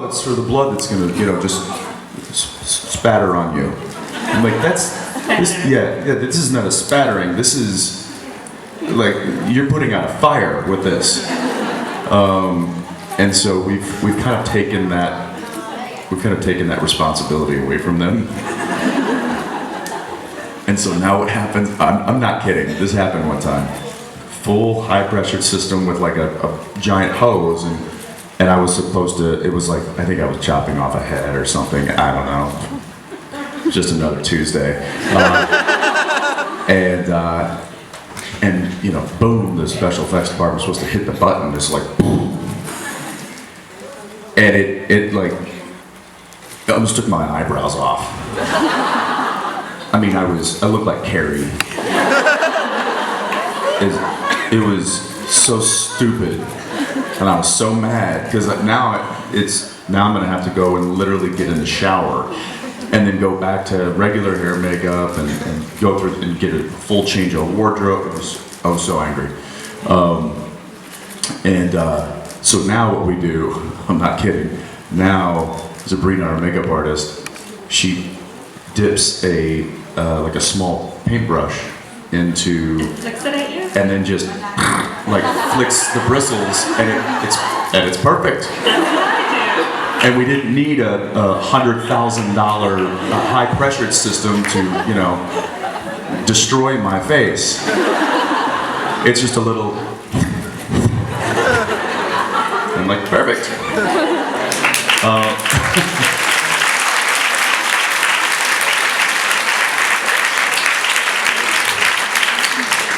it's for the blood that's gonna, just spatter on you. I'm like, this is not a spattering. This is like you're putting out a fire with this. And so we've kind of taken that responsibility away from them. And so now what happens? I'm not kidding. This happened one time. Full high pressure system with like a giant hose, and I was supposed to. It was like I think I was chopping off a head or something. I don't know. Just another Tuesday. And boom, the special effects department was supposed to hit the button, just like boom. And it like almost took my eyebrows off. I mean, I looked like Carrie. It was so stupid, and I was so mad because now I'm gonna have to go and literally get in the shower, and then go back to regular hair, makeup, and go through and get a full change of wardrobe. I was so angry. So now what we do, I'm not kidding, now Sabrina, our makeup artist, she dips like a small paintbrush into, and then just like flicks the bristles, and it's perfect. And we didn't need a $100,000 high pressured system to, destroy my face. It's just a little. I'm like, perfect.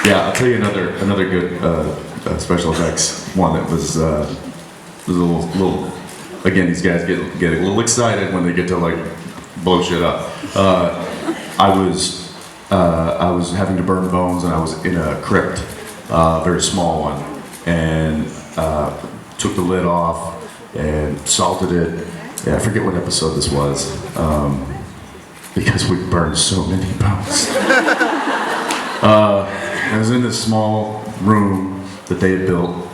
Yeah, I'll tell you another good special effects one that was a little. Again, these guys get a little excited when they get to like blow shit up. I was having to burn bones, and I was in a crypt, very small one, and took the lid off and salted it. Yeah, I forget what episode this was, because we burned so many bones. I was in this small room that they had built,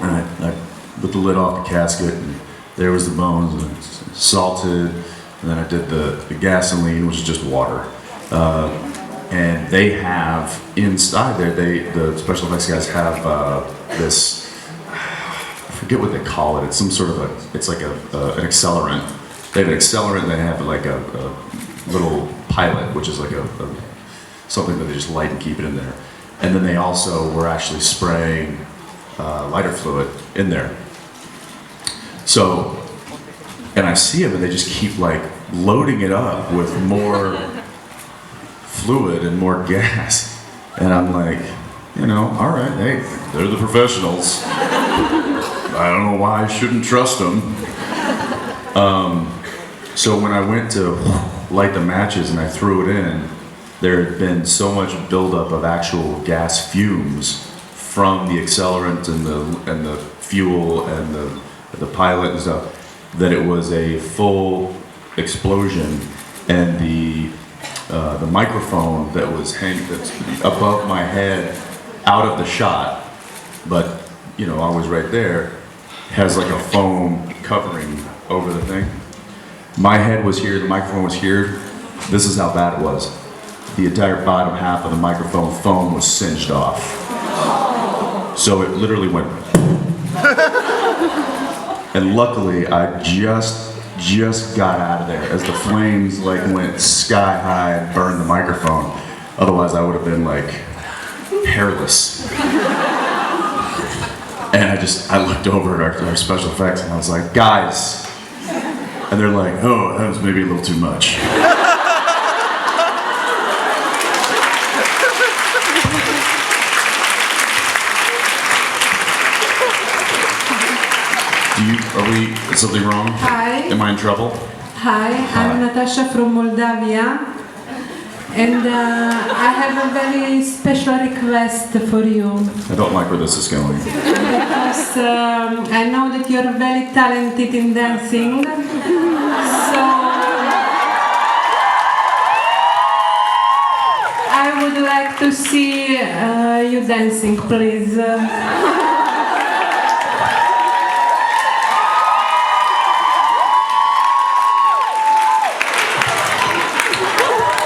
and I put the lid off the casket, and there was the bones, and salted, and then I did the gasoline, which is just water. And they have inside there, the special effects guys have this, I forget what they call it. It's some sort of it's like an accelerant. They have an accelerant, and they have like a little pilot, which is like something that they just light and keep it in there. And then they also were actually spraying lighter fluid in there. So, and I see them, and they just keep like loading it up with more fluid and more gas. And I'm like, all right, hey, they're the professionals. I don't know why I shouldn't trust them. So when I went to light the matches and I threw it in, there had been so much buildup of actual gas fumes from the accelerant and the fuel and the pilot and stuff, that it was a full explosion, and the microphone that was that's above my head, out of the shot, but I was right there, has like a foam covering over the thing. My head was here, the microphone was here. This is how bad it was. The entire bottom half of the microphone foam was singed off. So it literally went. And luckily, I just got out of there as the flames like went sky high and burned the microphone. Otherwise, I would have been like hairless. And I looked over at our special effects, and I was like, guys. And they're like, oh, that was maybe a little too much. Is something wrong? Hi. Am I in trouble? Hi, I'm Natasha from Moldavia, and I have a very special request for you. I don't like where this is going. Because I know that you're very talented in dancing, so I would like to see you dancing, please.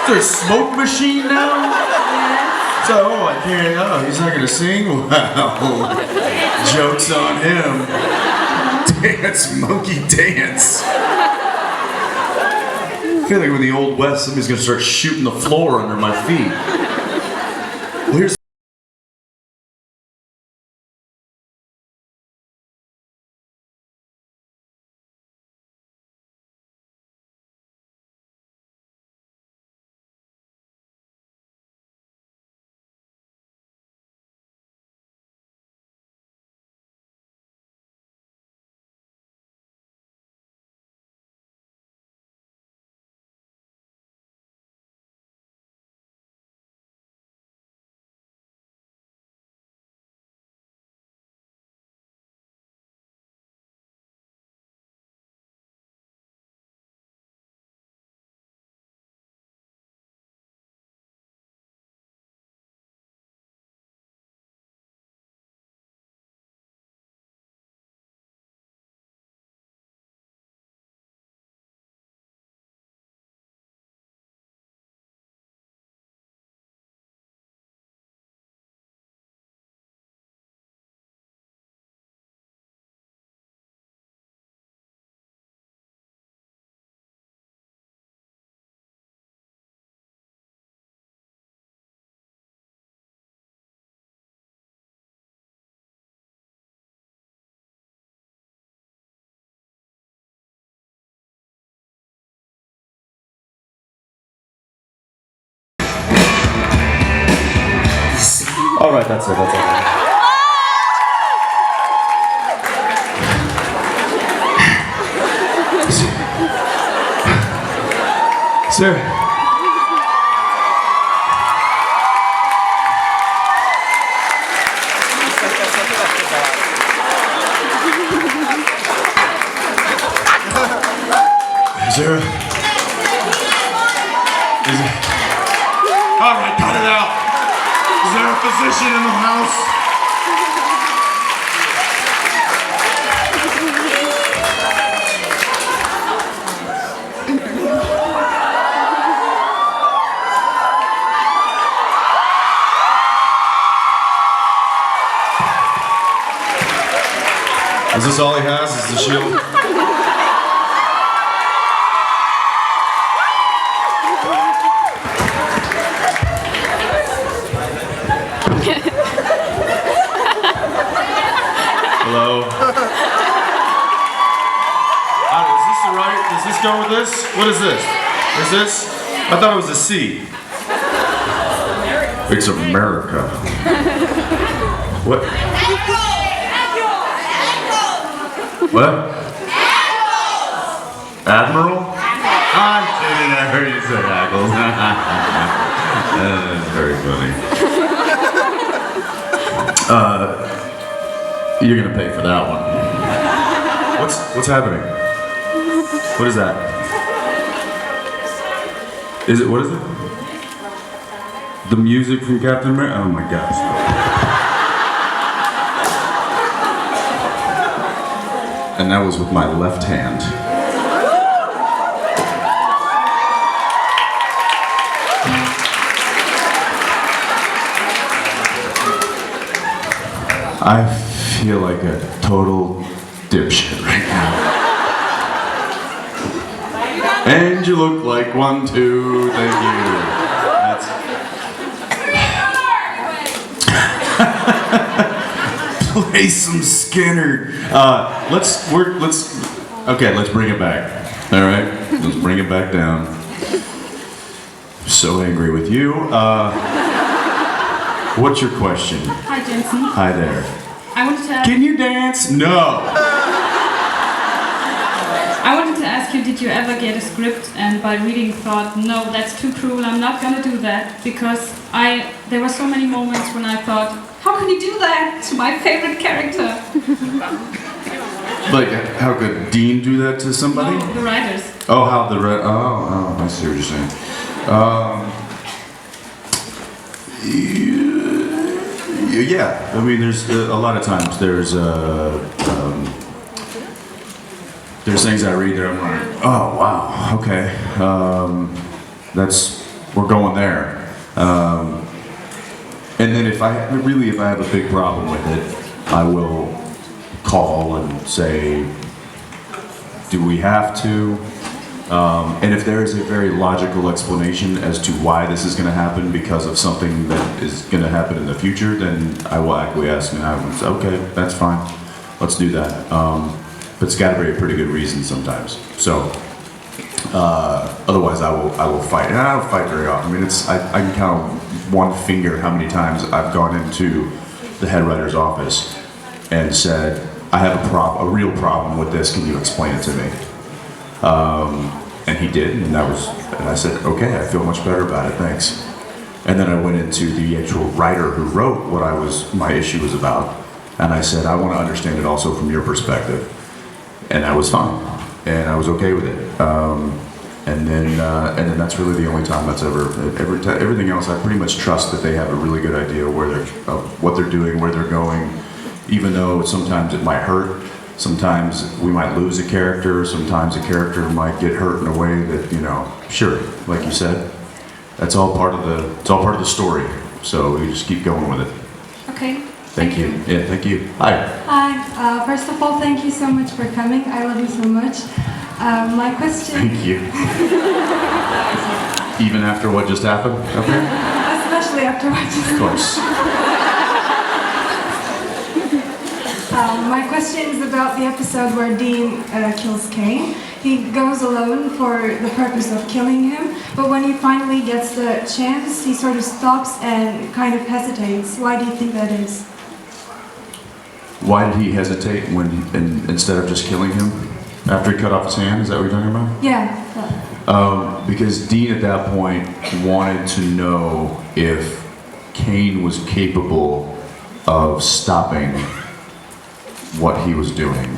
Is there a smoke machine now? Yes. So, oh, I can't, oh, he's not gonna sing? Wow. Joke's on him. Dance, monkey dance. I feel like in the Old West, somebody's gonna start shooting the floor under my feet. Well, here's all right, that's it, that's it. Sir. Is there, all right, cut it out. Is there a physician in the house? Is this all he has? Is the shield? Hello? Is this the right? Does this go with this? What is this? Is this? I thought it was a C. It's America. What? What? Admiral? I'm kidding, I heard you say Ackles. That's very funny. You're gonna pay for that one. What's happening? What is that? What is it? The music from Captain America? Oh my gosh. And that was with my left hand. I feel like a total dipshit right now. And you look like one too, thank you. That's... Play some Skinner. Let's bring it back. All right, let's bring it back down. So angry with you. What's your question? Hi, Jensen. Hi there. I wanted to ask, Can you dance? No. I wanted to ask you, did you ever get a script and by reading thought, no, that's too cruel, I'm not gonna do that, because there were so many moments when I thought, how can you do that to my favorite character? Like, how could Dean do that to somebody? No, the writers. Oh, how the I see what you're saying. Yeah, I mean, there's a lot of times there's things I read that I'm like, oh wow, okay, that's we're going there. And then if I have a big problem with it, I will call and say, do we have to? And if there is a very logical explanation as to why this is going to happen because of something that is going to happen in the future, then I will acquiesce and I will say, okay, that's fine, let's do that. But it's got to be a pretty good reason sometimes. So otherwise, I will fight, and I don't fight very often. I mean, I can count on one finger how many times I've gone into the head writer's office and said, I have a real problem with this. Can you explain it to me? And he did, and I said, okay, I feel much better about it, thanks. And then I went into the actual writer who wrote what my issue was about, and I said, I want to understand it also from your perspective. And that was fine, and I was okay with it. And then that's really the only time that's everything else, I pretty much trust that they have a really good idea of what they're doing, where they're going, even though sometimes it might hurt. Sometimes we might lose a character, sometimes a character might get hurt in a way that, sure, like you said, it's all part of the story. So we just keep going with it. Okay. Thank you. Yeah, thank you. Hi. Hi. First of all, thank you so much for coming. I love you so much. My question... Thank you. Even after what just happened? Okay. Especially after what just happened. Of course. My question is about the episode where Dean kills Kane. He goes alone for the purpose of killing him, but when he finally gets the chance, he sort of stops and kind of hesitates. Why do you think that is? Why did he hesitate instead of just killing him? After he cut off his hand, is that what you're talking about? Yeah. Because Dean at that point wanted to know if Kane was capable of stopping what he was doing,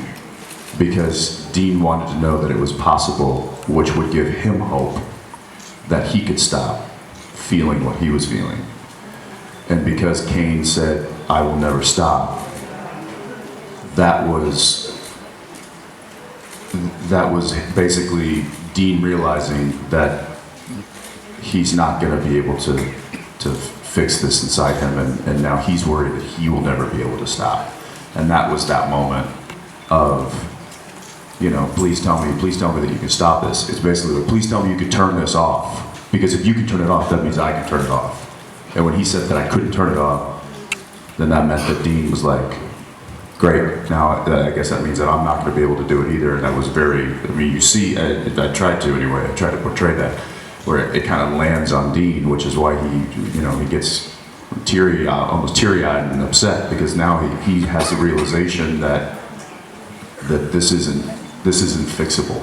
because Dean wanted to know that it was possible, which would give him hope that he could stop feeling what he was feeling. And because Kane said, I will never stop, that was basically Dean realizing that he's not going to be able to fix this inside him, and now he's worried that he will never be able to stop. And that was that moment of, please tell me that you can stop this. It's basically like, please tell me you can turn this off. Because if you can turn it off, that means I can turn it off. And when he said that I couldn't turn it off, then that meant that Dean was like, great, now I guess that means that I'm not going to be able to do it either. And that was you see, I tried to anyway, I tried to portray that, where it kind of lands on Dean, which is why he gets almost teary-eyed and upset, because now he has the realization that this isn't fixable,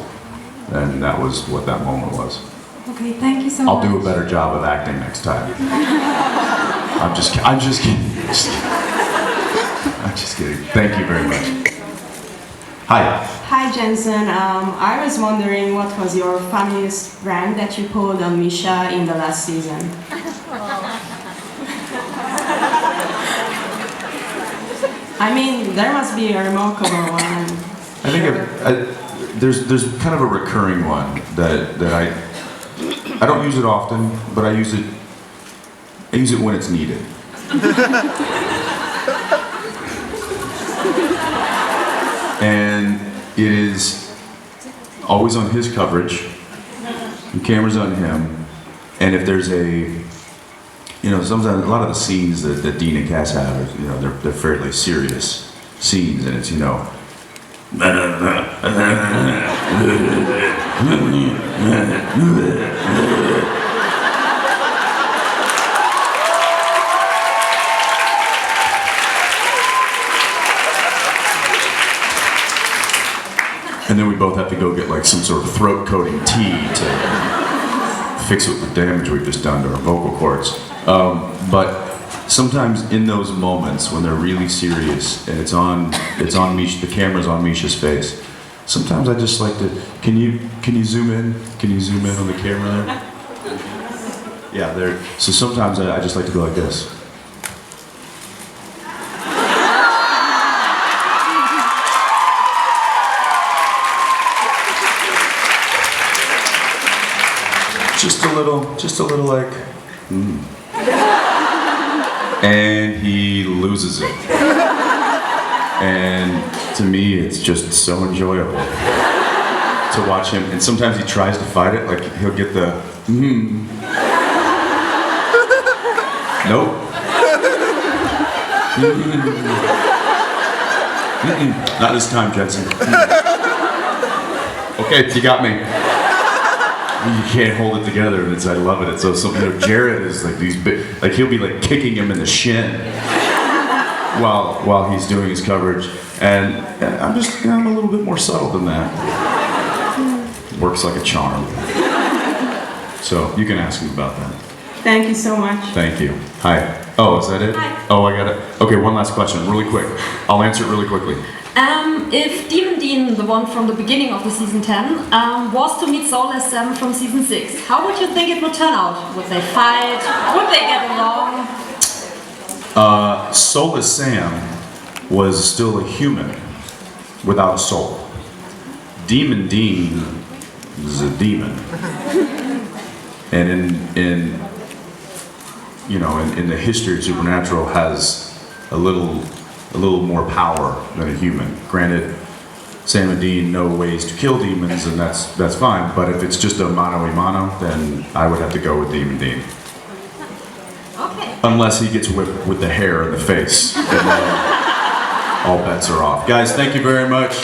and that was what that moment was. Okay, thank you so much. I'll do a better job of acting next time. I'm just kidding. I'm just kidding. Thank you very much. Hi. Hi Jensen, I was wondering what was your funniest prank that you pulled on Misha in the last season? I mean, there must be a remarkable one. I think there's kind of a recurring one that I don't use it often, but I use it when it's needed. And it is always on his coverage, the camera's on him, and if there's sometimes a lot of the scenes that Dean and Cass have, they're fairly serious scenes, and it's, and then we both have to go get like some sort of throat coating tea to fix what the damage we've just done to our vocal cords. But sometimes in those moments when they're really serious and it's on Misha, the camera's on Misha's face, sometimes I just like to, can you zoom in? Can you zoom in on the camera there? Yeah, there. So sometimes I just like to go like this. just a little like, and he loses it. And to me, it's just so enjoyable to watch him. And sometimes he tries to fight it, like he'll get the, nope. Not this time, Jensen. Okay, you got me. You can't hold it together, and I love it. It's so something. Jared is like these big, like he'll be like kicking him in the shin while he's doing his coverage, and I'm a little bit more subtle than that. Works like a charm. So you can ask him about that. Thank you so much. Thank you. Hi. Oh, is that it? Hi. Oh, I got it. Okay, one last question, really quick. I'll answer it really quickly. If Demon Dean, the one from the beginning of the season 10, was to meet Soulless Sam from season 6, how would you think it would turn out? Would they fight? Would they get along? Soulless Sam was still a human without a soul. Demon Dean is a demon. And in the history of Supernatural has a little more power than a human. Granted, Sam and Dean know ways to kill demons, and that's fine. But if it's just a mano a mano, then I would have to go with Demon Dean. Okay. Unless he gets whipped with the hair in the face, and then all bets are off. Guys, thank you very much.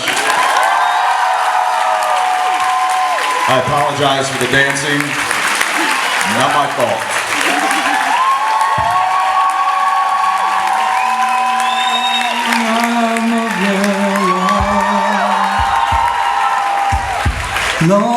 I apologize for the dancing. Not my fault. No.